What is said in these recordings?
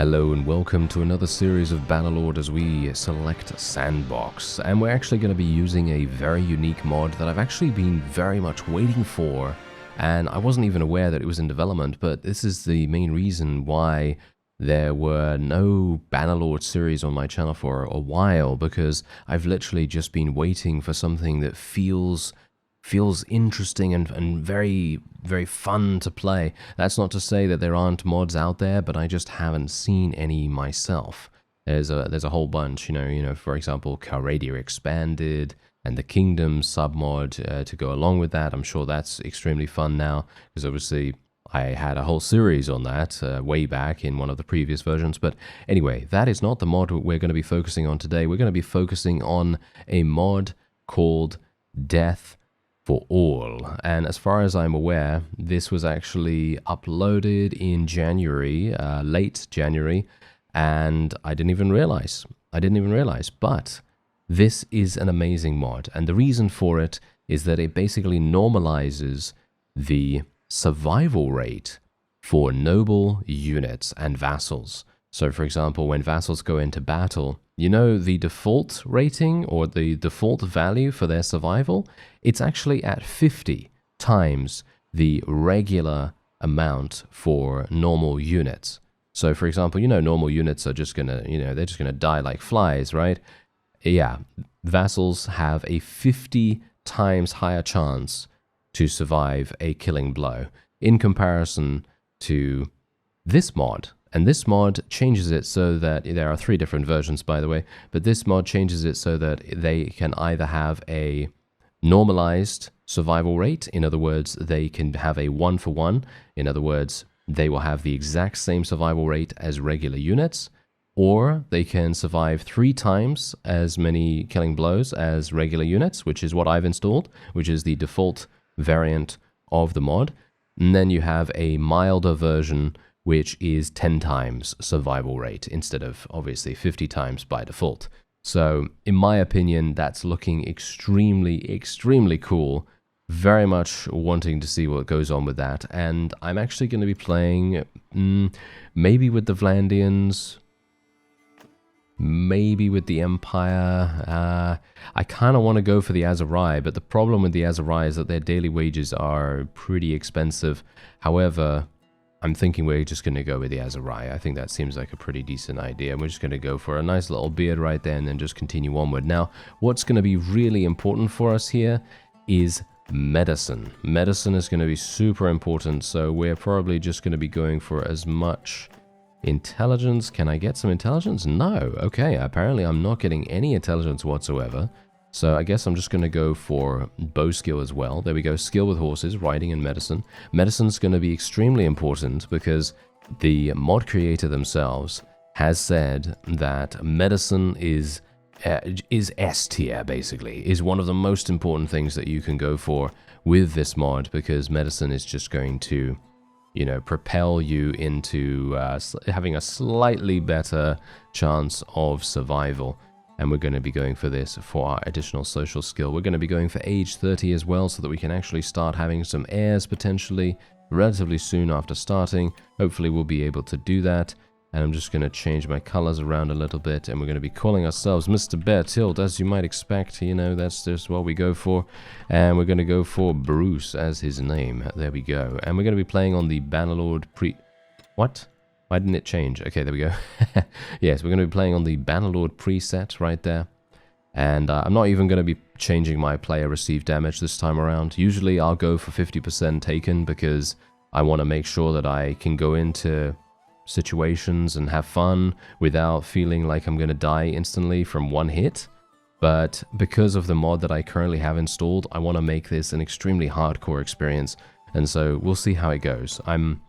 Hello and welcome to another series of Bannerlord as we select SandBox, and we're actually going to be using a very unique mod that I've actually been very much waiting for, and I wasn't even aware that it was in development, but this is the main reason why there were no Bannerlord series on my channel for a while, because I've literally just been waiting for something that feels interesting and very, very fun to play. That's not to say that there aren't mods out there, but I just haven't seen any myself. There's a whole bunch, you know, for example, Caradia Expanded and the Kingdom submod to go along with that. I'm sure that's extremely fun now, because obviously I had a whole series on that way back in one of the previous versions. But anyway, that is not the mod we're going to be focusing on today. We're going to be focusing on a mod called Death for All, and as far as I'm aware, this was actually uploaded in January, late January, and I didn't even realize, but this is an amazing mod, and the reason for it is that it basically normalizes the survival rate for noble units and vassals. So for example, when vassals go into battle, you know the default rating or the default value for their survival? It's actually at 50 times the regular amount for normal units. So for example, you know, normal units are just gonna, they're just gonna die like flies, right? Yeah, vassals have a 50 times higher chance to survive a killing blow in comparison to this mod. And this mod changes it so that there are 3 different versions, by the way, but this mod changes it so that they can either have a normalized survival rate, in other words, they can have a 1-for-1, in other words, they will have the exact same survival rate as regular units, or they can survive 3 times as many killing blows as regular units, which is what I've installed, which is the default variant of the mod. And then you have a milder version, which is 10 times survival rate instead of obviously 50 times by default. So in my opinion, that's looking extremely, extremely cool. Very much wanting to see what goes on with that. And I'm actually going to be playing maybe with the Vlandians, maybe with the Empire. I kind of want to go for the Aserai, but the problem with the Aserai is that their daily wages are pretty expensive. However, I'm thinking we're just going to go with the Aserai. I think that seems like a pretty decent idea. We're just going to go for a nice little beard right there and then just continue onward. Now, what's going to be really important for us here is medicine. Medicine is going to be super important, so we're probably just going to be going for as much intelligence. Can I get some intelligence? No. Okay, apparently I'm not getting any intelligence whatsoever. So I guess I'm just going to go for bow skill as well. There we go, skill with horses, riding, and medicine. Medicine's going to be extremely important because the mod creator themselves has said that medicine is S tier, basically, is one of the most important things that you can go for with this mod, because medicine is just going to, propel you into having a slightly better chance of survival. And we're going to be going for this for our additional social skill. We're going to be going for age 30 as well, so that we can actually start having some heirs potentially relatively soon after starting. Hopefully we'll be able to do that. And I'm just going to change my colors around a little bit, and we're going to be calling ourselves Mr. Bertilt, as you might expect. That's just what we go for. And we're going to go for Bruce as his name. There we go. And we're going to be playing on the Bannerlord What? Why didn't it change? Okay, there we go. Yes, we're going to be playing on the Bannerlord preset right there. And I'm not even going to be changing my player received damage this time around. Usually I'll go for 50% taken, because I want to make sure that I can go into situations and have fun without feeling like I'm going to die instantly from one hit. But because of the mod that I currently have installed, I want to make this an extremely hardcore experience. And so we'll see how it goes. I'm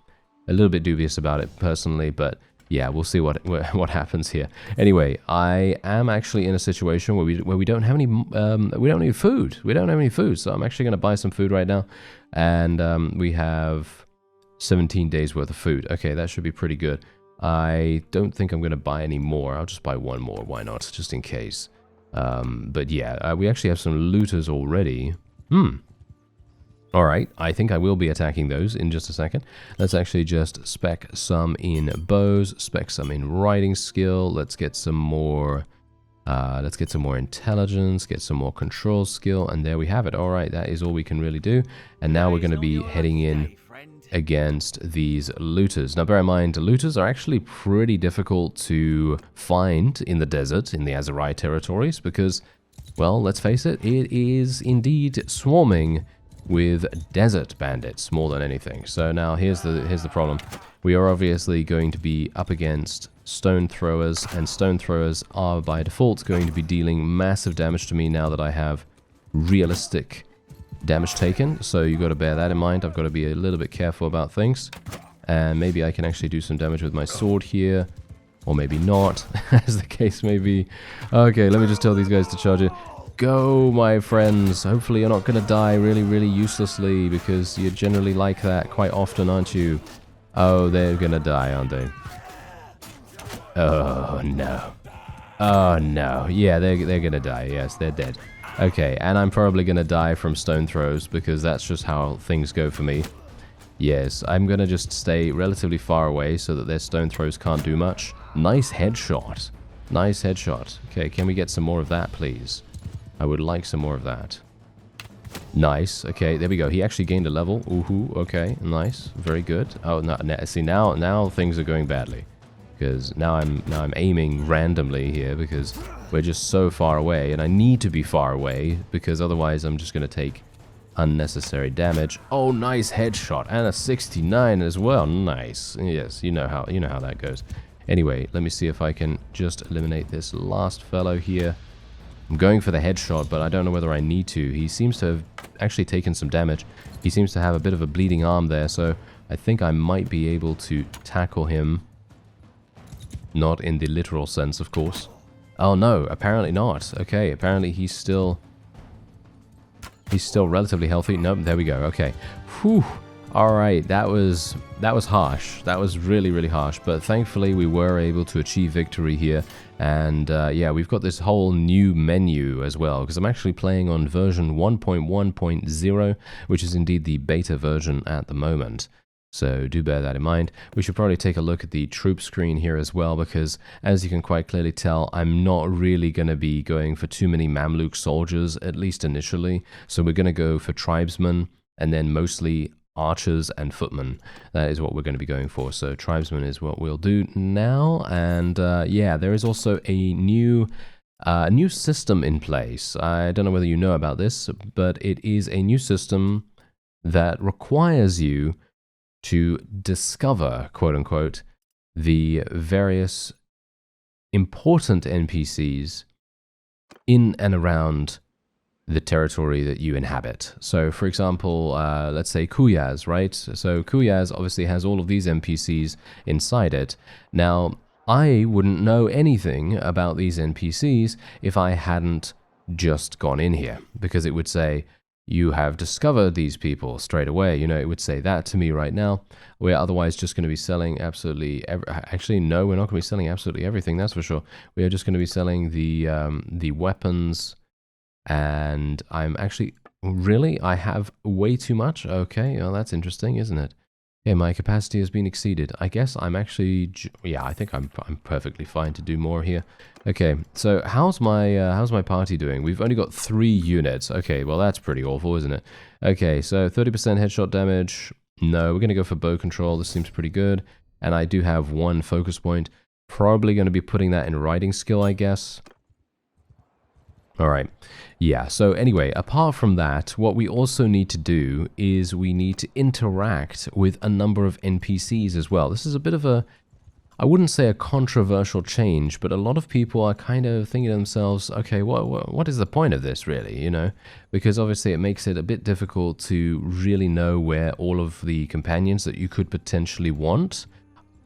a little bit dubious about it personally, but yeah, we'll see what happens here. Anyway, I am actually in a situation where we don't have any we don't need food. We don't have any food, so I'm actually going to buy some food right now, and we have 17 days worth of food. Okay, that should be pretty good. I don't think I'm going to buy any more. I'll just buy one more. Why not? Just in case. But yeah, we actually have some looters already. Alright, I think I will be attacking those in just a second. Let's actually just spec some in bows, spec some in riding skill. Let's get some more intelligence, get some more control skill, and there we have it. Alright, that is all we can really do. And now we're going to be heading in against these looters. Now bear in mind, looters are actually pretty difficult to find in the desert, in the Azerai territories, because, well, let's face it, it is indeed swarming with desert bandits more than anything. So now here's the problem. We are obviously going to be up against stone throwers, and stone throwers are by default going to be dealing massive damage to me now that I have realistic damage taken. So you got to bear that in mind. I've got to be a little bit careful about things, and maybe I can actually do some damage with my sword here, or maybe not, as the case may be. Okay, let me just tell these guys to charge it. Go, my friends. Hopefully you're not going to die really, really uselessly, because you're generally like that quite often, aren't you? Oh, they're going to die, aren't they? Oh, no. Oh, no. Yeah, they're going to die. Yes, they're dead. Okay, and I'm probably going to die from stone throws, because that's just how things go for me. Yes, I'm going to just stay relatively far away so that their stone throws can't do much. Nice headshot. Nice headshot. Okay, can we get some more of that, please? I would like some more of that. Nice. Okay, there we go. He actually gained a level. Ooh, okay, nice. Very good. Oh, no, see, now things are going badly. Because now I'm aiming randomly here, because we're just so far away, and I need to be far away, because otherwise I'm just going to take unnecessary damage. Oh, nice headshot, and a 69 as well. Nice. Yes, you know how that goes. Anyway, let me see if I can just eliminate this last fellow here. I'm going for the headshot, but I don't know whether I need to. He seems to have actually taken some damage. He seems to have a bit of a bleeding arm there, so I think I might be able to tackle him. Not in the literal sense, of course. Oh no, apparently not. Okay, apparently he's still relatively healthy. Nope, there we go. Okay. Whew. Alright, that was harsh. That was really, really harsh. But thankfully we were able to achieve victory here. And yeah, we've got this whole new menu as well, because I'm actually playing on version 1.1.0, which is indeed the beta version at the moment. So do bear that in mind. We should probably take a look at the troop screen here as well, because as you can quite clearly tell, I'm not really going to be going for too many Mamluk soldiers, at least initially. So we're going to go for tribesmen, and then mostly archers and footmen. That is what we're going to be going for. So tribesmen is what we'll do now. And yeah, there is also a new system in place. I don't know whether you know about this, but it is a new system that requires you to discover, quote unquote, the various important NPCs in and around the territory that you inhabit. So, for example, let's say Kuyaz, right? So Kuyaz obviously has all of these NPCs inside it. Now, I wouldn't know anything about these NPCs if I hadn't just gone in here, because it would say, you have discovered these people straight away. You know, it would say that to me right now. We're otherwise just going to be selling absolutely actually, no, we're not going to be selling absolutely everything, that's for sure. We are just going to be selling the weapons, and I'm actually, really? I have way too much? Okay, well, that's interesting, isn't it? Yeah, my capacity has been exceeded. I guess I'm actually, yeah, I think I'm perfectly fine to do more here. Okay, so how's my party doing? We've only got 3 units. Okay, well that's pretty awful, isn't it? Okay, so 30% headshot damage. No, we're gonna go for bow control. This seems pretty good. And I do have 1 focus point. Probably gonna be putting that in riding skill, I guess. Alright, yeah, so anyway, apart from that, what we also need to do is we need to interact with a number of NPCs as well. This is a bit of a, I wouldn't say a controversial change, but a lot of people are kind of thinking to themselves, okay, what is the point of this really, you know? Because obviously it makes it a bit difficult to really know where all of the companions that you could potentially want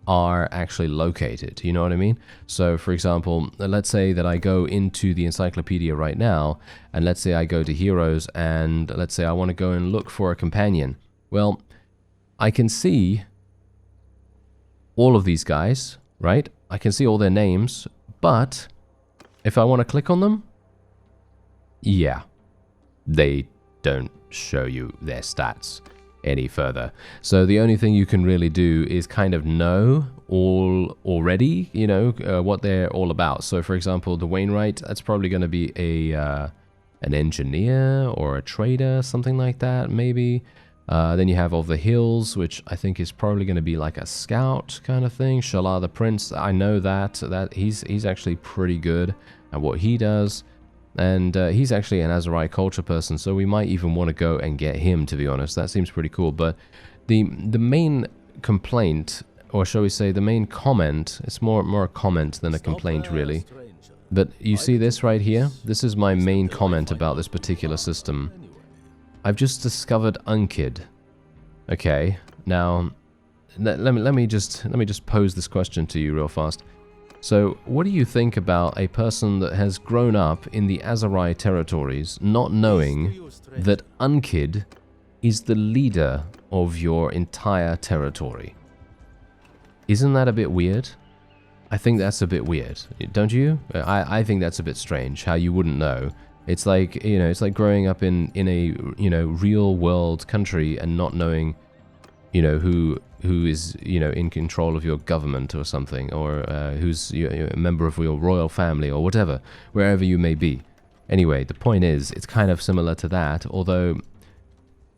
are actually located, you know what I mean? So for example, let's say that I go into the encyclopedia right now, and let's say I go to heroes, and let's say I want to go and look for a companion. Well, I can see all of these guys, right? I can see all their names, but if I want to click on them, yeah, they don't show you their stats any further. So the only thing you can really do is kind of know already, you know, what they're all about. So for example, the Wainwright, that's probably going to be an engineer or a trader, something like that, maybe. Then you have all the Hills, which I think is probably going to be like a scout kind of thing. Shalar the Prince, I know that he's actually pretty good at what he does. And he's actually an Azerite culture person, so we might even want to go and get him, to be honest. That seems pretty cool. But the main complaint, or shall we say the main comment, it's more a comment than a complaint, really. But you see this right here? This is my main comment about this particular system. I've just discovered Unkid. Okay, now let me just pose this question to you real fast. So, what do you think about a person that has grown up in the Azerite territories, not knowing that Unkid is the leader of your entire territory? Isn't that a bit weird? I think that's a bit weird, don't you? I think that's a bit strange, how you wouldn't know. It's like, you know, it's like growing up in a, you know, real world country and not knowing, you know, who is, you know, in control of your government or something, or who's a member of your royal family or whatever, wherever you may be. Anyway, the point is, it's kind of similar to that, although,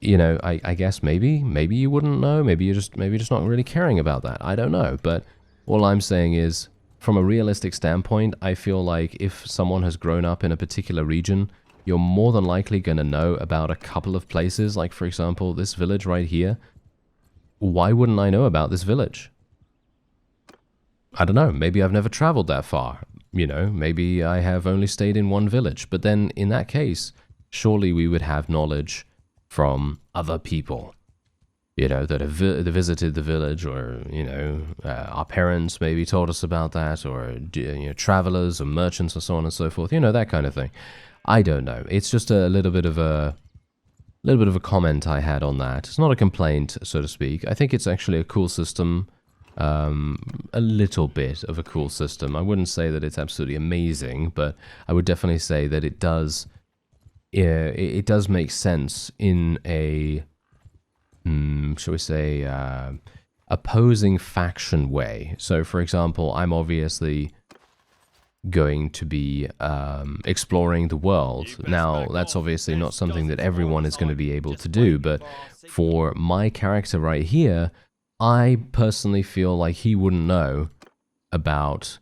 you know, I guess maybe you wouldn't know, maybe you're just not really caring about that. I don't know, but all I'm saying is, from a realistic standpoint, I feel like if someone has grown up in a particular region, you're more than likely going to know about a couple of places, like for example, this village right here. Why wouldn't I know about this village? I don't know, maybe I've never traveled that far, you know, maybe I have only stayed in one village, but then in that case, surely we would have knowledge from other people, you know, that have visited the village, or, you know, our parents maybe told us about that, or, you know, travelers or merchants or so on and so forth, you know, that kind of thing. I don't know, it's just a little bit of a comment I had on that. It's not a complaint, so to speak. I think it's actually a cool system. A little bit of a cool system. I wouldn't say that it's absolutely amazing, but I would definitely say that it does make sense in a, shall we say, opposing faction way. So, for example, I'm obviously going to be exploring the world. Now, that's obviously not something that everyone is going to be able to do, but for my character right here, I personally feel like he wouldn't know about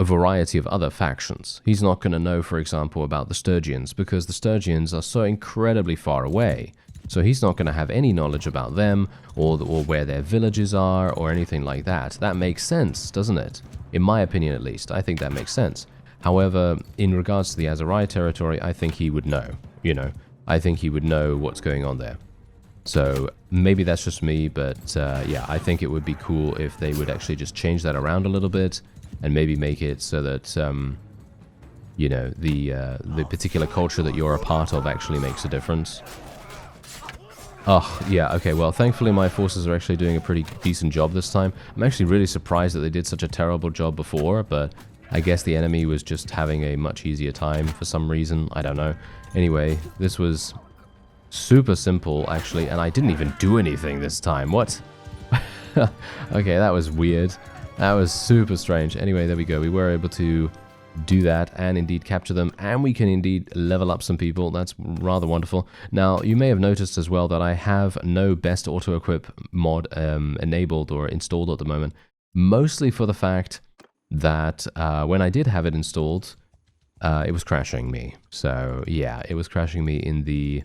a variety of other factions. He's not going to know, for example, about the Sturgians, because the Sturgians are so incredibly far away. So he's not going to have any knowledge about them, or where their villages are, or anything like that. That makes sense, doesn't it? In my opinion, at least, I think that makes sense. However, in regards to the Azerite territory, I think he would know, you know. I think he would know what's going on there. So maybe that's just me, but yeah, I think it would be cool if they would actually just change that around a little bit, and maybe make it so that, you know, the particular culture that you're a part of actually makes a difference. Oh, yeah, okay, well, thankfully my forces are actually doing a pretty decent job this time. I'm actually really surprised that they did such a terrible job before, but I guess the enemy was just having a much easier time for some reason. I don't know. Anyway, this was super simple, actually, and I didn't even do anything this time. What? Okay, that was weird. That was super strange. Anyway, there we go. We were able to do that and indeed capture them, and we can indeed level up some people. That's rather wonderful. Now, you may have noticed as well that I have no best auto-equip mod enabled or installed at the moment, mostly for the fact that when I did have it installed, it was crashing me. So yeah, it was crashing me in the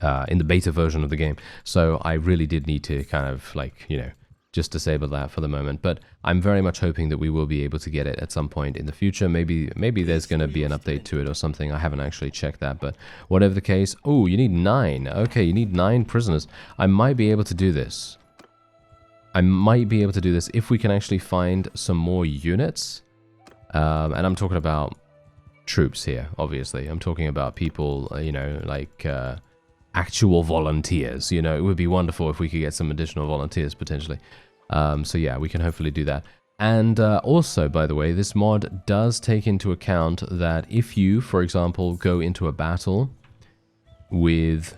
beta version of the game. So I really did need to kind of, like, you know, just disable that for the moment. But I'm very much hoping that we will be able to get it at some point in the future. Maybe there's going to be an update to it or something. I haven't actually checked that, but whatever the case. Oh, you need 9. Okay, you need 9 prisoners. I might be able to do this. I might be able to do this if we can actually find some more units. And I'm talking about troops here, obviously. I'm talking about people, you know, like actual volunteers. You know, it would be wonderful if we could get some additional volunteers potentially. So yeah, we can hopefully do that. And also, by the way, this mod does take into account that if you, for example, go into a battle with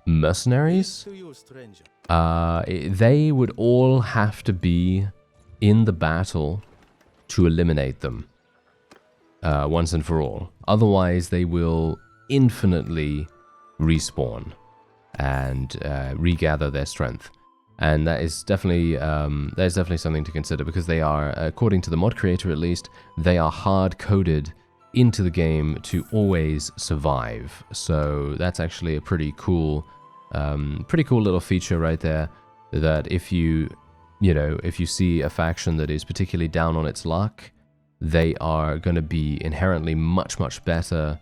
mercenaries, they would all have to be in the battle to eliminate them once and for all. Otherwise, they will infinitely respawn and regather their strength. And that is definitely something to consider, because they are, according to the mod creator at least, they are hard-coded into the game to always survive. So that's actually a pretty cool little feature right there, that if you see a faction that is particularly down on its luck, they are going to be inherently much better,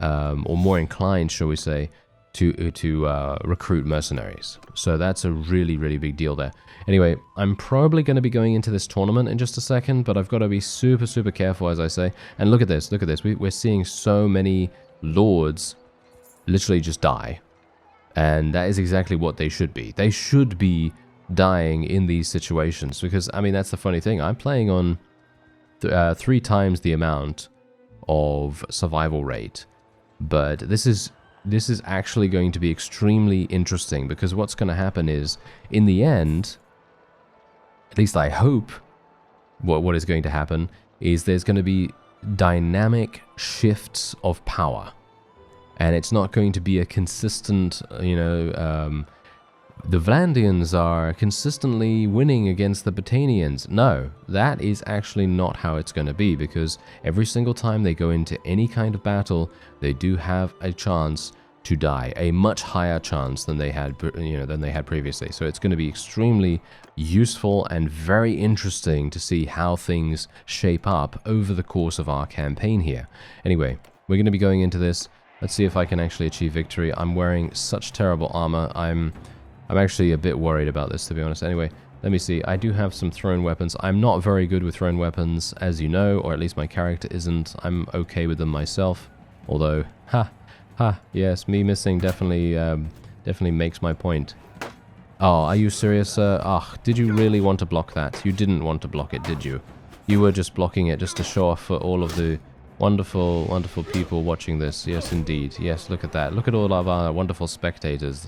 or more inclined, shall we say, to recruit mercenaries. So that's a really big deal there. Anyway, I'm probably going to be going into this tournament in just a second, but I've got to be super careful, as I say. And look at this, we're seeing so many lords literally just die. And that is exactly what they should be. They should be dying in these situations, because, I mean, that's the funny thing. I'm playing on 3 times the amount of survival rate, but this is actually going to be extremely interesting, because what's going to happen is, in the end, at least I hope, what is going to happen is there's going to be dynamic shifts of power. And it's not going to be a consistent, the Vlandians are consistently winning against the Botanians. No, that is actually not how it's going to be, because every single time they go into any kind of battle, they do have a chance to die, a much higher chance than they had, previously. So it's going to be extremely useful and very interesting to see how things shape up over the course of our campaign here. Anyway, we're going to be going into this. Let's see if I can actually achieve victory. I'm wearing such terrible armor. I'm actually a bit worried about this, to be honest. Anyway, let me see. I do have some thrown weapons. I'm not very good with thrown weapons, as you know, or at least my character isn't. I'm okay with them myself. Although, yes, me missing definitely makes my point. Oh, are you serious, sir? Ah, did you really want to block that? You didn't want to block it, did you? You were just blocking it just to show off for all of the wonderful people watching this. Yes, indeed. Yes, look at that. Look at all of our wonderful spectators.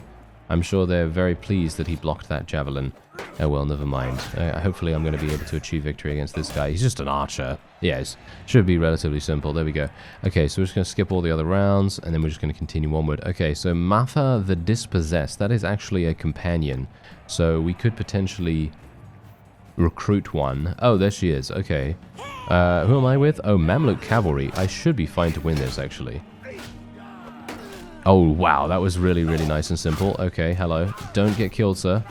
I'm sure they're very pleased that he blocked that javelin. Oh well, never mind. Hopefully I'm going to be able to achieve victory against this guy. He's just an archer. Yes, should be relatively simple. There we go. Okay, so we're just going to skip all the other rounds, and then we're just going to continue onward. Okay, so Matha the Dispossessed. That is actually a companion. So we could potentially recruit one. Oh, there she is. Okay. Who am I with? Oh, Mamluk Cavalry. I should be fine to win this, actually. Oh, wow. That was really nice and simple. Okay, hello. Don't get killed, sir.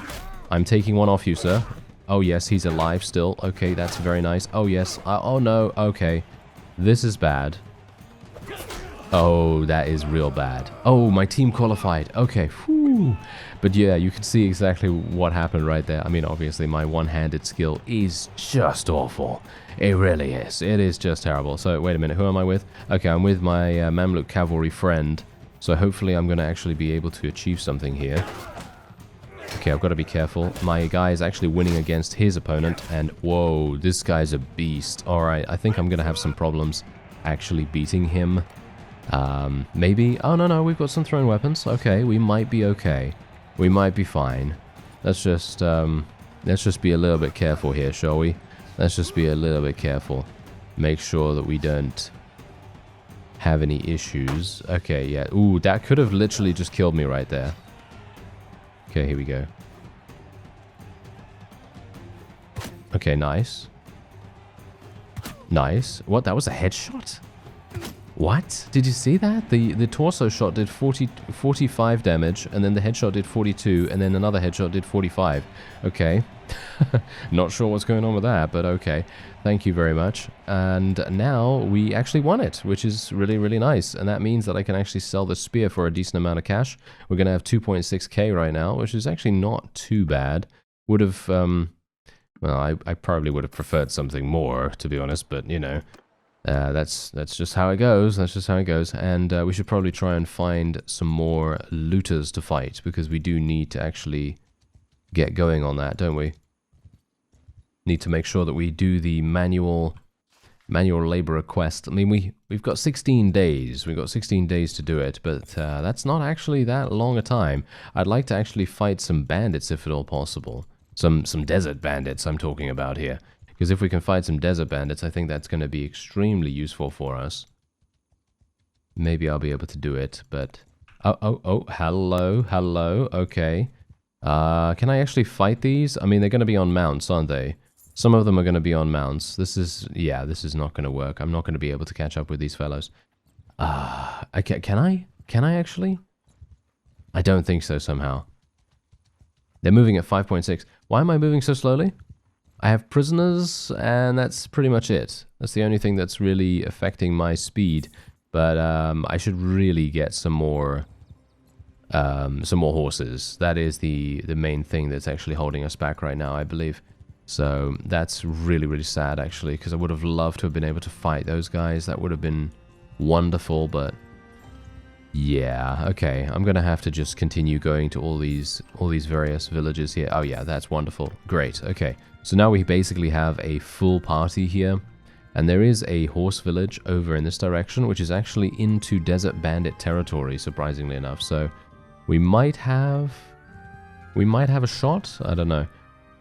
I'm taking one off you, sir. Oh, yes, he's alive still. Okay, that's very nice. Oh, yes. Oh, no. Okay. This is bad. Oh, that is real bad. Oh, my team qualified. Okay. Whew. But yeah, you can see exactly what happened right there. I mean, obviously, my one-handed skill is just awful. It really is. It is just terrible. So, wait a minute. Who am I with? Okay, I'm with my Mamluk Cavalry friend. So, hopefully, I'm going to actually be able to achieve something here. Okay, I've got to be careful. My guy is actually winning against his opponent. And, whoa, this guy's a beast. Alright, I think I'm going to have some problems actually beating him. Maybe. Oh, no, we've got some thrown weapons. Okay, we might be okay. We might be fine. Let's just be a little bit careful here, shall we? Let's just be a little bit careful. Make sure that we don't have any issues. Okay, yeah. Ooh, that could have literally just killed me right there. Okay, here we go. Okay, nice. Nice. What? That was a headshot? What? Did you see that? The torso shot did 45 damage, and then the headshot did 42, and then another headshot did 45. Okay. Not sure what's going on with that, but okay. Thank you very much. And now we actually won it, which is really nice. And that means that I can actually sell the spear for a decent amount of cash. We're going to have 2.6k right now, which is actually not too bad. Would have, well, I probably would have preferred something more, to be honest, but, you know. That's just how it goes. That's just how it goes. And we should probably try and find some more looters to fight, because we do need to actually get going on that, don't we? Need to make sure that we do the manual manual labor request. I mean, we've got 16 days. We've got 16 days to do it, but that's not actually that long a time. I'd like to actually fight some bandits if at all possible. Some desert bandits I'm talking about here. Because if we can fight some desert bandits, I think that's going to be extremely useful for us. Maybe I'll be able to do it, but... Oh, hello, okay. Can I actually fight these? I mean, they're going to be on mounts, aren't they? Some of them are going to be on mounts. This is not going to work. I'm not going to be able to catch up with these fellows. Can I? Can I actually? I don't think so somehow. They're moving at 5.6. Why am I moving so slowly? I have prisoners, and that's pretty much it. That's the only thing that's really affecting my speed. But I should really get some more horses. That is the main thing that's actually holding us back right now, I believe. So that's really, really sad, actually, because I would have loved to have been able to fight those guys. That would have been wonderful, but yeah, okay. I'm gonna have to just continue going to all these various villages here. Oh yeah, that's wonderful. Great. Okay, so now we basically have a full party here. And there is a horse village over in this direction, which is actually into desert bandit territory, surprisingly enough. So we might have a shot. I don't know.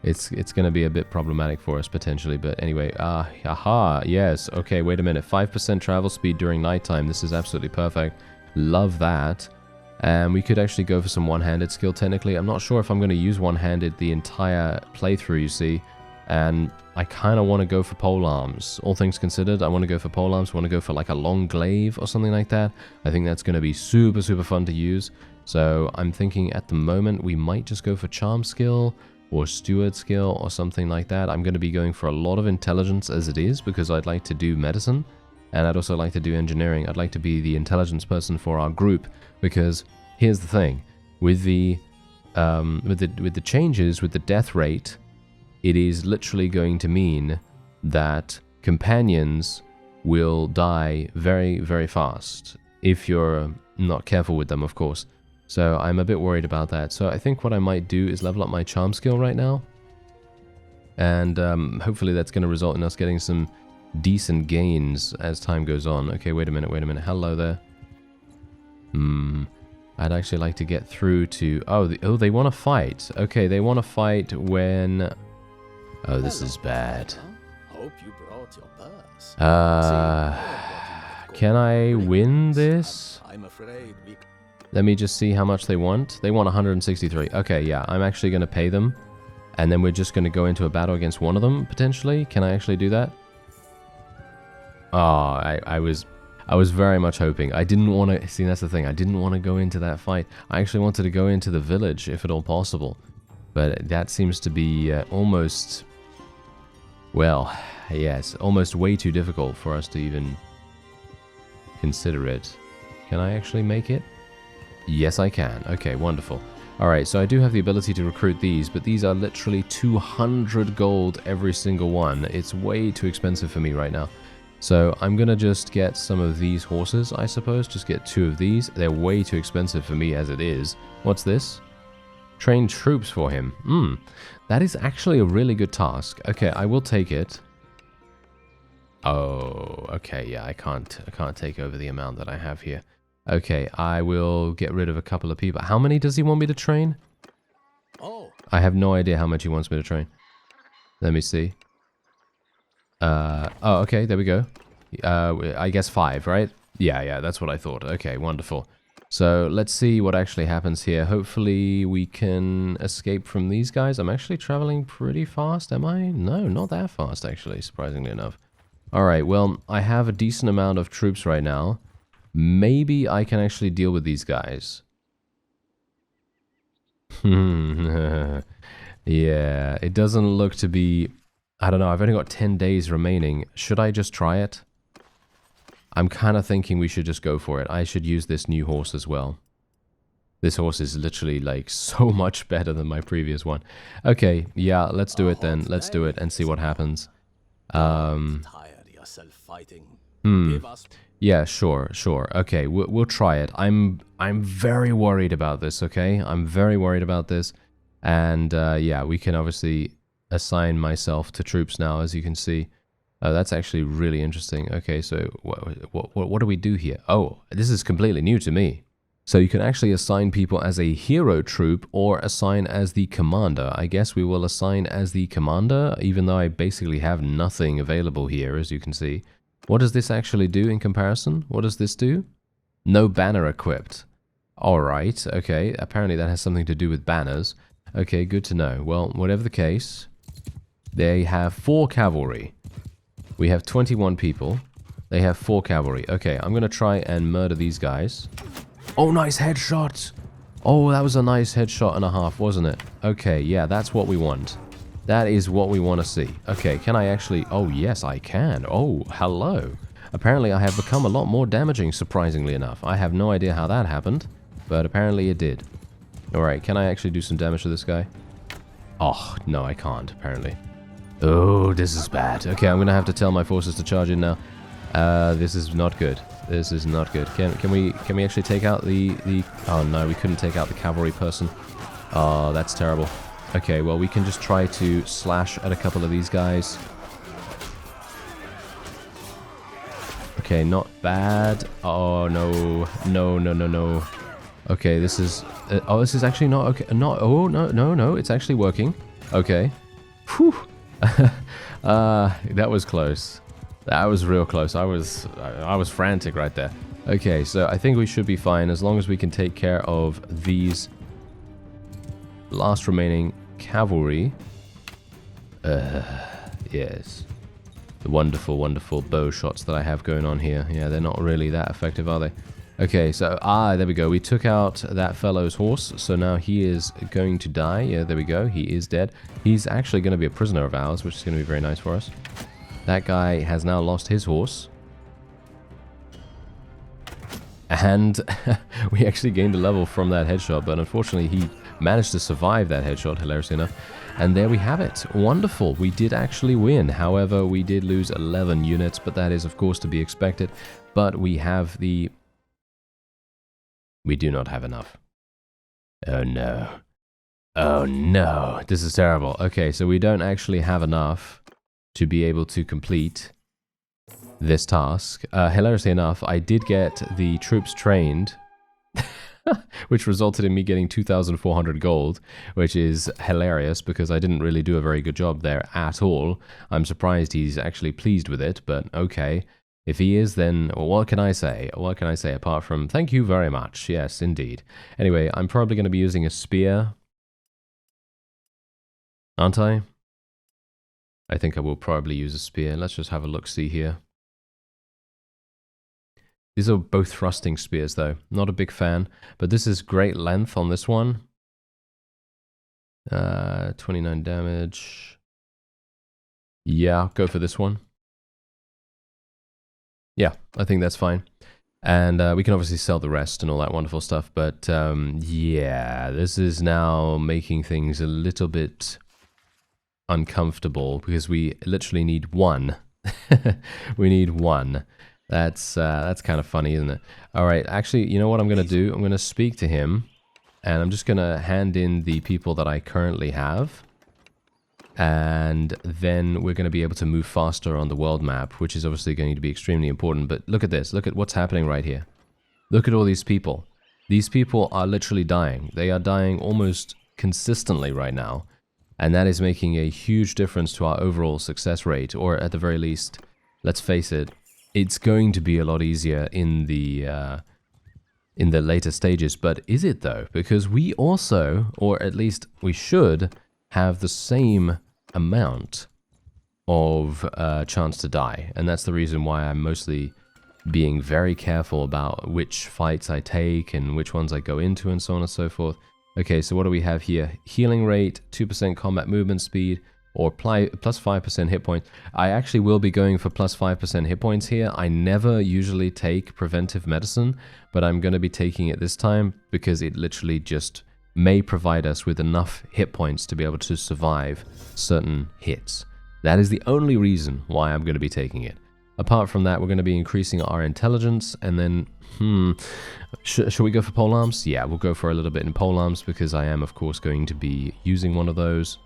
It's going to be a bit problematic for us potentially, but anyway. Aha, yes. Okay, wait a minute. 5% travel speed during nighttime. This is absolutely perfect. Love that. And we could actually go for some one-handed skill technically. I'm not sure if I'm going to use one-handed the entire playthrough, you see. And I kind of want to go for polearms. All things considered, I want to go for polearms. I want to go for like a long glaive or something like that. I think that's going to be super, super fun to use. So I'm thinking at the moment we might just go for charm skill or steward skill or something like that. I'm going to be going for a lot of intelligence as it is because I'd like to do medicine. And I'd also like to do engineering. I'd like to be the intelligence person for our group because here's the thing. With the changes, with the death rate, it is literally going to mean that companions will die very, very fast if you're not careful with them, of course. So I'm a bit worried about that. So I think what I might do is level up my charm skill right now. And hopefully that's going to result in us getting some decent gains as time goes on. Okay, wait a minute. Hello there. I'd actually like to get through to... Oh, they want to fight. Okay, they want to fight when... Oh, this is bad. Hope you brought your purse. Can I win this? I'm afraid we... Let me just see how much they want. They want 163. Okay, yeah, I'm actually going to pay them. And then we're just going to go into a battle against one of them, potentially. Can I actually do that? Oh, I was very much hoping. I didn't want to... See, that's the thing. I didn't want to go into that fight. I actually wanted to go into the village, if at all possible. But that seems to be almost... Well, yes, almost way too difficult for us to even consider it. Can I actually make it? Yes, I can. Okay, wonderful. Alright, so I do have the ability to recruit these, but these are literally 200 gold every single one. It's way too expensive for me right now. So I'm going to just get some of these horses, I suppose. Just get 2 of these. They're way too expensive for me as it is. What's this? Train troops for him. That is actually a really good task. Okay, I will take it. Oh, okay, yeah, I can't take over the amount that I have here. Okay, I will get rid of a couple of people. How many does he want me to train? Oh. I have no idea how much he wants me to train. Let me see. Oh, okay, there we go. I guess 5, right? Yeah, that's what I thought. Okay, wonderful. So let's see what actually happens here. Hopefully we can escape from these guys. I'm actually traveling pretty fast, am I? No, not that fast, actually, surprisingly enough. Alright, well, I have a decent amount of troops right now. Maybe I can actually deal with these guys. Yeah, it doesn't look to be... I don't know, I've only got 10 days remaining. Should I just try it? I'm kind of thinking we should just go for it. I should use this new horse as well. This horse is literally like so much better than my previous one. Okay, yeah, let's do it then. Let's do it and see what happens. Yeah, sure. Okay, we'll try it. I'm very worried about this, okay? I'm very worried about this. And yeah, we can obviously assign myself to troops now, as you can see. Oh, that's actually really interesting. Okay, so what do we do here? Oh, this is completely new to me. So you can actually assign people as a hero troop or assign as the commander. I guess we will assign as the commander, even though I basically have nothing available here, as you can see. What does this actually do in comparison? What does this do? No banner equipped. Alright, okay. Apparently that has something to do with banners. Okay, good to know. Well, whatever the case, they have 4 cavalry. We have 21 people. They have 4 cavalry. Okay, I'm going to try and murder these guys. Oh, nice headshot! Oh, that was a nice headshot and a half, wasn't it? Okay, yeah, that's what we want. That is what we want to see. Okay, can I actually... Oh, yes, I can. Oh, hello. Apparently, I have become a lot more damaging, surprisingly enough. I have no idea how that happened, but apparently it did. Alright, can I actually do some damage to this guy? Oh, no, I can't, apparently. Oh, this is bad. Okay, I'm going to have to tell my forces to charge in now. This is not good. This is not good. Can we actually take out the... Oh, no, we couldn't take out the cavalry person. Oh, that's terrible. Okay, well, we can just try to slash at a couple of these guys. Okay, not bad. Oh, no. No, no, no, no. Okay, this is... oh, this is actually not okay. No, oh, no, no, no. It's actually working. Okay. Whew. That was close. That was real close. I was frantic right there. Okay, so I think we should be fine as long as we can take care of these last remaining cavalry. Yes. The wonderful, wonderful bow shots that I have going on here. Yeah, they're not really that effective, are they? Okay, so, there we go. We took out that fellow's horse, so now he is going to die. Yeah, there we go. He is dead. He's actually going to be a prisoner of ours, which is going to be very nice for us. That guy has now lost his horse. And we actually gained a level from that headshot, but unfortunately he managed to survive that headshot, hilariously enough. And there we have it. Wonderful. We did actually win. However, we did lose 11 units, but that is, of course, to be expected. But we have the... We do not have enough. Oh, no. Oh, no. This is terrible. Okay, so we don't actually have enough to be able to complete this task. Hilariously enough, I did get the troops trained, which resulted in me getting 2,400 gold, which is hilarious because I didn't really do a very good job there at all. I'm surprised he's actually pleased with it, but okay. If he is, then what can I say? What can I say apart from thank you very much? Yes, indeed. Anyway, I'm probably going to be using a spear, aren't I? I think I will probably use a spear. Let's just have a look-see here. These are both thrusting spears, though. Not a big fan, but this is great length on this one. 29 damage. Yeah, go for this one. Yeah, I think that's fine. And we can obviously sell the rest and all that wonderful stuff, but yeah, this is now making things a little bit uncomfortable because we literally need one. We need one. That's kind of funny, isn't it? All right, actually, you know what I'm going to do? I'm going to speak to him, and I'm just going to hand in the people that I currently have. And then we're going to be able to move faster on the world map, which is obviously going to be extremely important. But look at this. Look at what's happening right here. Look at all these people. These people are literally dying. They are dying almost consistently right now. And that is making a huge difference to our overall success rate. Or at the very least, let's face it, it's going to be a lot easier in the later stages. But is it though? Because we also, or at least we should, have the same amount of chance to die. And that's the reason why I'm mostly being very careful about which fights I take and which ones I go into and so on and so forth. Okay, so what do we have here? Healing rate, 2% combat movement speed, or plus 5% hit points. I actually will be going for plus 5% hit points here. I never usually take preventive medicine, but I'm going to be taking it this time because it literally just may provide us with enough hit points to be able to survive certain hits. That is the only reason why I'm going to be taking it. Apart from that, we're going to be increasing our intelligence, and then, should we go for polearms? Yeah, we'll go for a little bit in polearms, because I am, of course, going to be using one of those.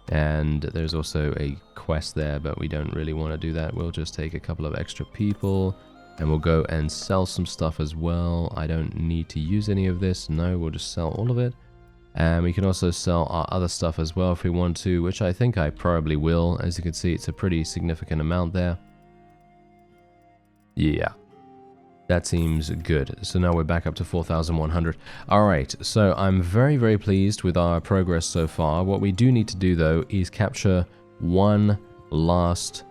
And there's also a quest there, but we don't really want to do that. We'll just take a couple of extra people, and we'll go and sell some stuff as well. I don't need to use any of this. No, we'll just sell all of it. And we can also sell our other stuff as well if we want to, which I think I probably will. As you can see, it's a pretty significant amount there. Yeah. That seems good. So now we're back up to 4,100. Alright, so I'm very, very pleased with our progress so far. What we do need to do, though, is capture one last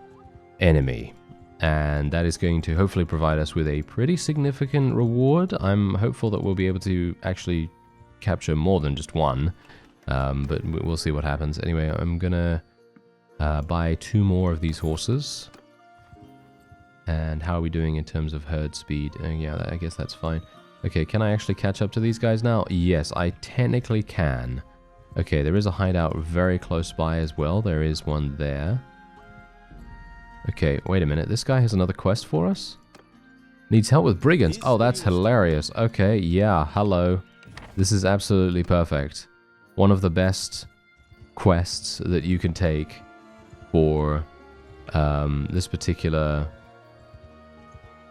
enemy. And that is going to hopefully provide us with a pretty significant reward. I'm hopeful that we'll be able to actually capture more than just one. But we'll see what happens. Anyway, I'm gonna buy 2 more of these horses. And how are we doing in terms of herd speed? Yeah, I guess that's fine. Okay, can I actually catch up to these guys now? Yes, I technically can. Okay, there is a hideout very close by as well. There is one there. Okay, wait a minute. This guy has another quest for us? Needs help with brigands. Oh, that's hilarious. Okay, yeah, hello. This is absolutely perfect. One of the best quests that you can take for this particular...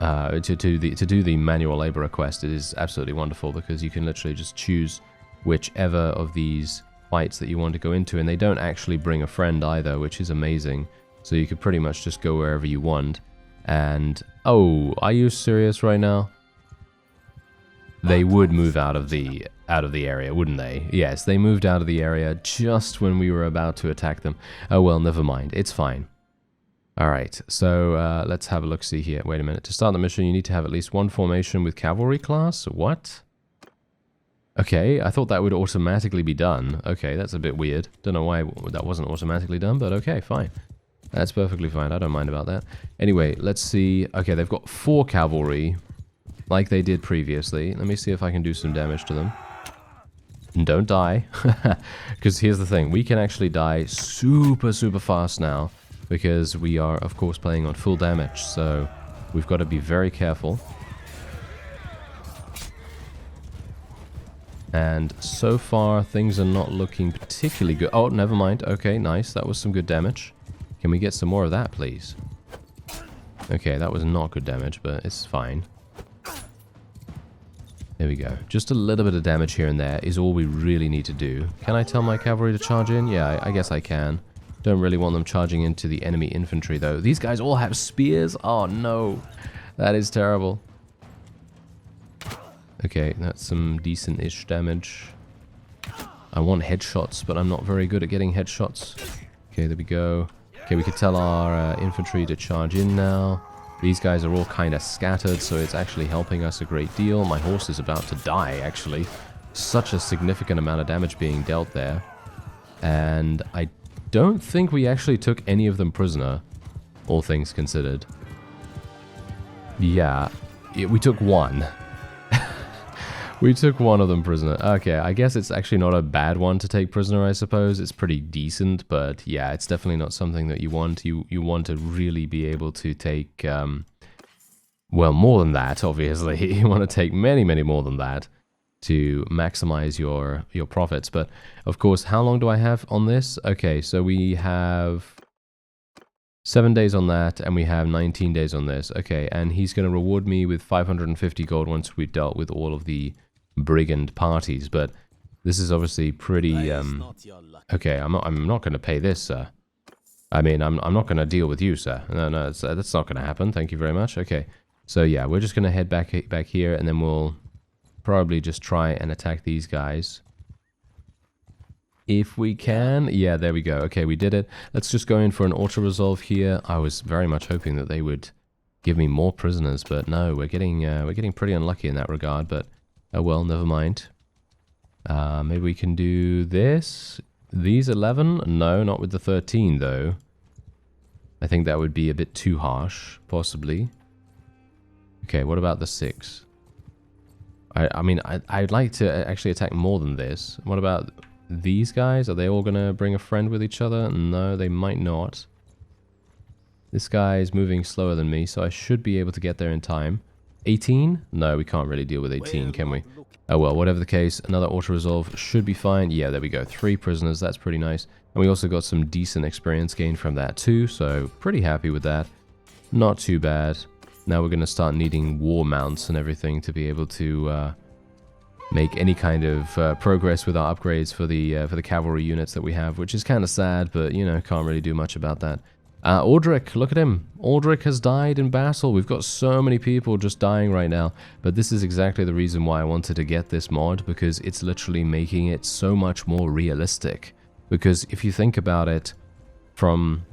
to do the manual labor quest. It is absolutely wonderful because you can literally just choose whichever of these fights that you want to go into, and they don't actually bring a friend either, which is amazing. So you could pretty much just go wherever you want. And oh, are you serious right now? They would move out of the area, wouldn't they? Yes, they moved out of the area just when we were about to attack them. Oh well, never mind. It's fine. Alright, so let's have a look-see here. Wait a minute. To start the mission, you need to have at least 1 formation with cavalry class? What? Okay, I thought that would automatically be done. Okay, that's a bit weird. Don't know why that wasn't automatically done, but okay, fine. That's perfectly fine. I don't mind about that. Anyway, let's see. Okay, they've got 4 cavalry, like they did previously. Let me see if I can do some damage to them. And don't die. Because here's the thing. We can actually die super, super fast now. Because we are, of course, playing on full damage, so we've got to be very careful. And so far, things are not looking particularly good. Oh, never mind. Okay, nice. That was some good damage. Can we get some more of that, please? Okay, that was not good damage, but it's fine. There we go. Just a little bit of damage here and there is all we really need to do. Can I tell my cavalry to charge in? Yeah, I guess I can. Don't really want them charging into the enemy infantry, though. These guys all have spears? Oh, no. That is terrible. Okay, that's some decent-ish damage. I want headshots, but I'm not very good at getting headshots. Okay, there we go. Okay, we could tell our infantry to charge in now. These guys are all kind of scattered, so it's actually helping us a great deal. My horse is about to die, actually. Such a significant amount of damage being dealt there. And I don't think we actually took any of them prisoner, all things considered. Yeah, we took 1. We took 1 of them prisoner. Okay, I guess it's actually not a bad one to take prisoner, I suppose. It's pretty decent, but yeah, it's definitely not something that you want. You want to really be able to take, well, more than that, obviously. You want to take many, many more than that to maximize your profits. But of course, how long do I have on this? Okay, so we have 7 days on that, and we have 19 days on this. Okay, and he's going to reward me with 550 gold once we've dealt with all of the brigand parties. But this is obviously pretty okay. I'm not going to pay this, sir. I mean, I'm not going to deal with you, sir. No, that's not going to happen. Thank you very much. Okay, so yeah, we're just going to head back here, and then we'll probably just try and attack these guys. If we can. Yeah, there we go. Okay, we did it. Let's just go in for an auto-resolve here. I was very much hoping that they would give me more prisoners, but no, we're getting pretty unlucky in that regard, but oh well, never mind. Maybe we can do this. These 11? No, not with the 13, though. I think that would be a bit too harsh, possibly. Okay, what about the 6? I mean, I'd like to actually attack more than this. What about these guys? Are they all going to bring a friend with each other? No, they might not. This guy is moving slower than me, so I should be able to get there in time. 18? No, we can't really deal with 18, can we? Oh well, whatever the case, another auto-resolve should be fine. Yeah, there we go. 3 prisoners, that's pretty nice. And we also got some decent experience gain from that too, so pretty happy with that. Not too bad. Now we're going to start needing war mounts and everything to be able to make any kind of progress with our upgrades for the cavalry units that we have, which is kind of sad, but, you know, can't really do much about that. Aldrich, look at him. Aldrich has died in battle. We've got so many people just dying right now. But this is exactly the reason why I wanted to get this mod, because it's literally making it so much more realistic. Because if you think about it from,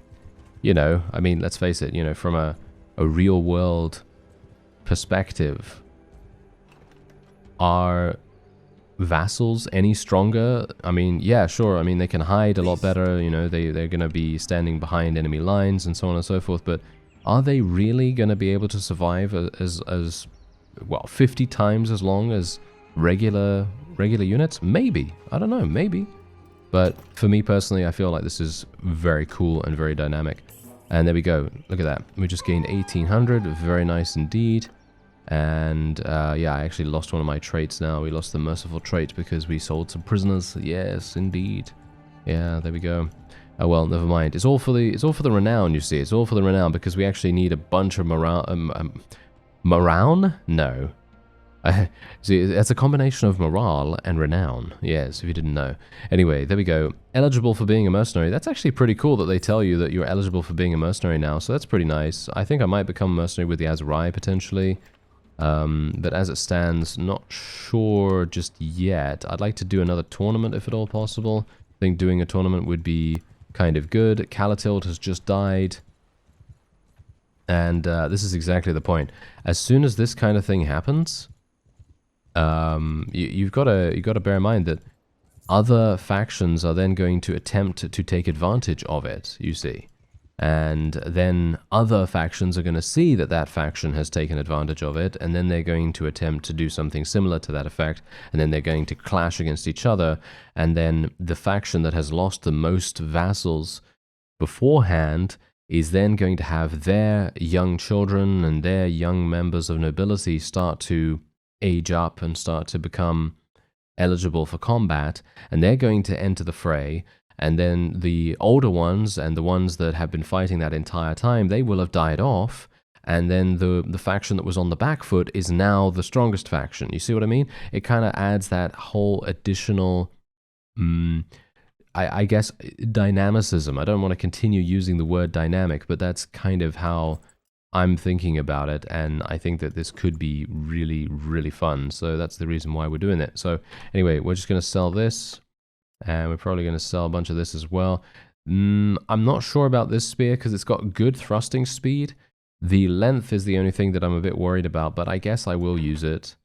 you know, I mean, let's face it, you know, from a real world perspective, are vassals any stronger? I mean, yeah, sure. I mean, they can hide a lot better, you know, they're going to be standing behind enemy lines and so on and so forth, but are they really going to be able to survive as well, 50 times as long as regular units? Maybe. I don't know, maybe. But for me personally, I feel like this is very cool and very dynamic. And there we go. Look at that. We just gained 1800. Very nice indeed. And yeah, I actually lost one of my traits now. We lost the merciful trait because we sold some prisoners. Yes, indeed. Yeah, there we go. Oh well, never mind. It's all for the renown, you see. It's all for the renown because we actually need a bunch of morale. No. See, it's a combination of morale and renown. Yes, if you didn't know. Anyway, there we go. Eligible for being a mercenary. That's actually pretty cool that they tell you that you're eligible for being a mercenary now. So that's pretty nice. I think I might become a mercenary with the Azurai potentially. But as it stands, not sure just yet. I'd like to do another tournament if at all possible. I think doing a tournament would be kind of good. Calatild has just died. And this is exactly the point. As soon as this kind of thing happens, you've got to bear in mind that other factions are then going to attempt to take advantage of it, you see. And then other factions are going to see that that faction has taken advantage of it, and then they're going to attempt to do something similar to that effect, and then they're going to clash against each other, and then the faction that has lost the most vassals beforehand is then going to have their young children and their young members of nobility start to age up and start to become eligible for combat, and they're going to enter the fray. And then the older ones and the ones that have been fighting that entire time, they will have died off. And then the faction that was on the back foot is now the strongest faction. You see what I mean? It kind of adds that whole additional, I guess, dynamicism. I don't want to continue using the word dynamic, but that's kind of how I'm thinking about it. And I think that this could be really, really fun. So that's the reason why we're doing it. So anyway, we're just going to sell this. And we're probably going to sell a bunch of this as well. I'm not sure about this spear because it's got good thrusting speed. The length is the only thing that I'm a bit worried about, but I guess I will use it.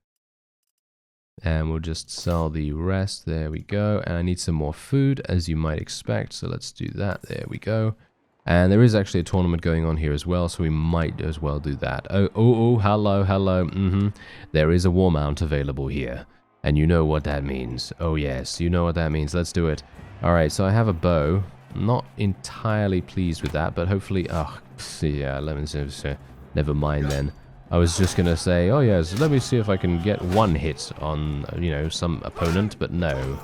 And we'll just sell the rest. There we go. And I need some more food, as you might expect. So let's do that. There we go. And there is actually a tournament going on here as well, so we might as well do that. Oh, hello. There is a war mount available here. And you know what that means. Oh yes, you know what that means. Let's do it. Alright, so I have a bow. I'm not entirely pleased with that, but hopefully... Oh, yeah, let me see. Never mind then. I was just going to say, oh yes, let me see if I can get one hit on, you know, some opponent, but no.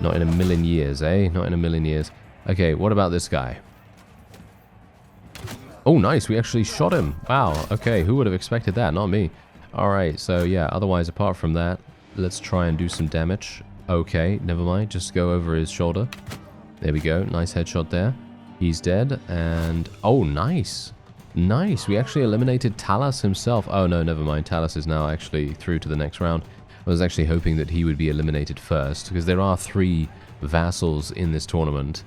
Not in a million years, eh? Not in a million years. Okay, what about this guy? Oh, nice, we actually shot him. Wow, okay, who would have expected that? Not me. Alright, so yeah, otherwise, apart from that, let's try and do some damage. Okay, never mind. Just go over his shoulder. There we go. Nice headshot there. He's dead. And... oh, nice. Nice. We actually eliminated Talas himself. Oh, no, never mind. Talas is now actually through to the next round. I was actually hoping that he would be eliminated first, because there are 3 vassals in this tournament.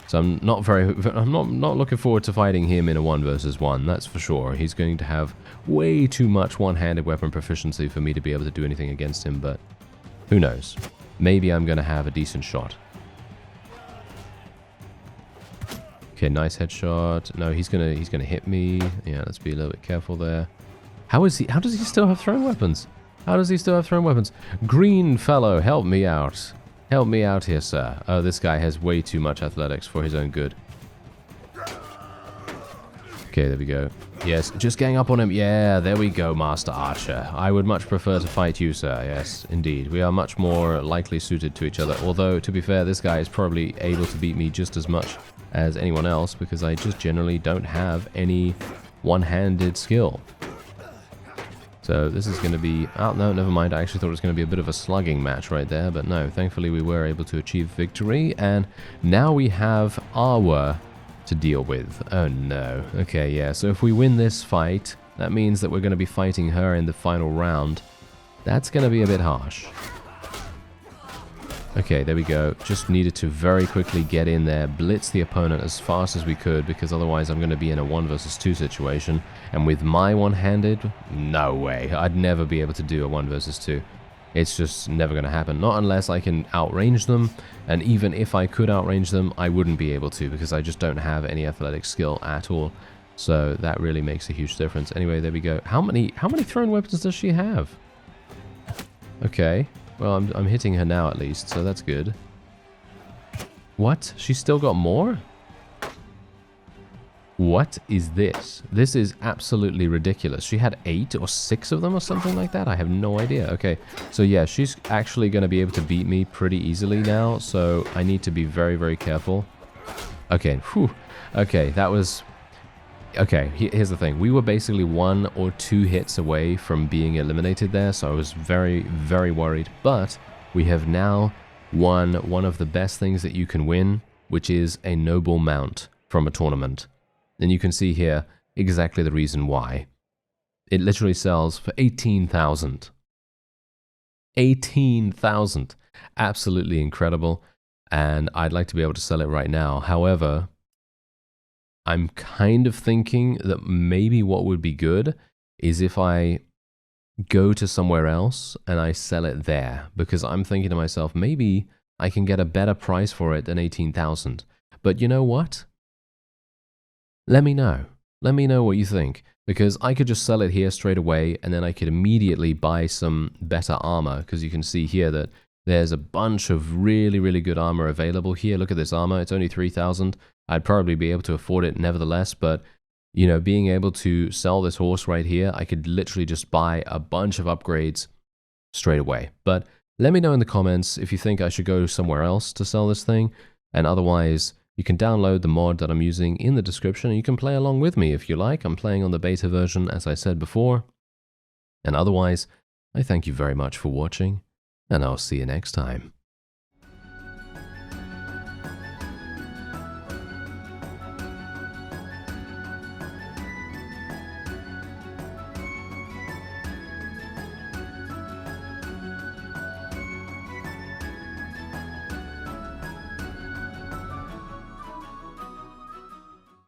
So I'm not looking forward to fighting him in a 1 versus 1, that's for sure. He's going to have way too much one-handed weapon proficiency for me to be able to do anything against him, but who knows? Maybe I'm going to have a decent shot. Okay, nice headshot. No, he's gonna hit me. Yeah, let's be a little bit careful there. How does he still have thrown weapons? How does he still have thrown weapons? Green fellow, help me out. Help me out here, sir. Oh, this guy has way too much athletics for his own good. Okay, there we go. Yes, just gang up on him. Yeah, there we go, Master Archer. I would much prefer to fight you, sir. Yes, indeed. We are much more likely suited to each other. Although, to be fair, this guy is probably able to beat me just as much as anyone else because I just generally don't have any one-handed skill. So this is going to be... Oh, no, never mind. I actually thought it was going to be a bit of a slugging match right there. But no, thankfully we were able to achieve victory. And now we have Arwa to deal with. Oh no. Okay, yeah. So if we win this fight, that means that we're going to be fighting her in the final round. That's going to be a bit harsh. Okay, there we go. Just needed to very quickly get in there, blitz the opponent as fast as we could, because otherwise I'm going to be in a 1 versus 2 situation. And with my one-handed, no way. I'd never be able to do a 1 versus 2. It's just never going to happen. Not unless I can outrange them, and even if I could outrange them, I wouldn't be able to, because I just don't have any athletic skill at all. So that really makes a huge difference. Anyway, there we go. How many thrown weapons does she have? Okay. Well, I'm hitting her now at least, so that's good. What? She's still got more? What is this? This is absolutely ridiculous. She had 8 or 6 of them or something like that? I have no idea. Okay, so yeah, she's actually going to be able to beat me pretty easily now, so I need to be very, very careful. Okay, whew. Okay, that was... Okay, here's the thing. We were basically 1 or 2 hits away from being eliminated there, so I was very, very worried. But we have now won one of the best things that you can win, which is a noble mount from a tournament. And you can see here exactly the reason why. It literally sells for 18,000. 18,000. Absolutely incredible. And I'd like to be able to sell it right now. However, I'm kind of thinking that maybe what would be good is if I go to somewhere else and I sell it there. Because I'm thinking to myself, maybe I can get a better price for it than 18,000. But you know what? Let me know. Let me know what you think. Because I could just sell it here straight away and then I could immediately buy some better armor. Because you can see here that there's a bunch of really, really good armor available here. Look at this armor. It's only 3,000. I'd probably be able to afford it nevertheless, but, you know, being able to sell this horse right here, I could literally just buy a bunch of upgrades straight away. But let me know in the comments if you think I should go somewhere else to sell this thing, and otherwise, you can download the mod that I'm using in the description, and you can play along with me if you like. I'm playing on the beta version, as I said before. And otherwise, I thank you very much for watching, and I'll see you next time.